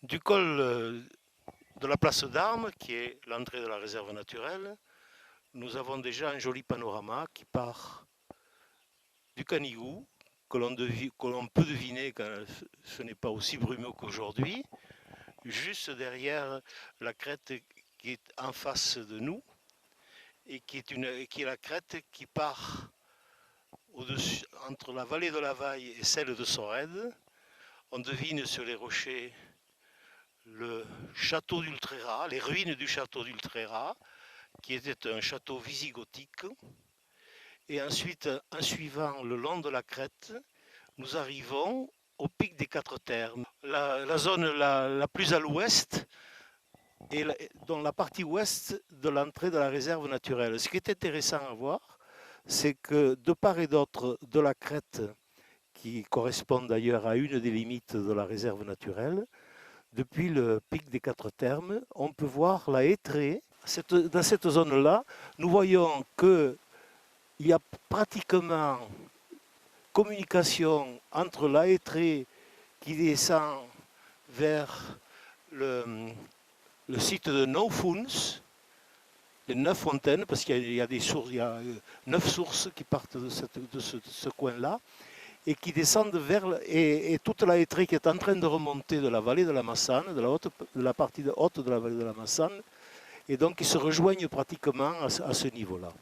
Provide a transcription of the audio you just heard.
Du col de la place d'Armes, qui est l'entrée de la réserve naturelle, nous avons déjà un joli panorama qui part du Canigou, que l'on peut deviner quand ce n'est pas aussi brumeux qu'aujourd'hui, juste derrière la crête qui est en face de nous, et qui est la crête qui part entre la vallée de la Vaille et celle de Sorède. On devine sur les rochers le château d'Ultrera, les ruines du château d'Ultrera, qui était un château visigothique. Et ensuite, en suivant le long de la crête, nous arrivons au pic des Quatre Terres. La zone la plus à l'ouest et dans la partie ouest de l'entrée de la réserve naturelle. Ce qui est intéressant à voir, c'est que de part et d'autre de la crête, qui correspond d'ailleurs à une des limites de la réserve naturelle, depuis le pic des Quatre Termes, on peut voir la Hêtrée. Dans cette zone-là, nous voyons qu'il y a pratiquement communication entre la Hêtrée qui descend vers le site de Neufhuns, les 9 fontaines, parce qu'il y a des sources, il y a 9 sources qui partent de ce coin-là, et qui descendent vers, et toute la Hêtrée qui est en train de remonter de la vallée de la Massane, de la partie haute de la vallée de la Massane, et donc ils se rejoignent pratiquement à ce niveau-là.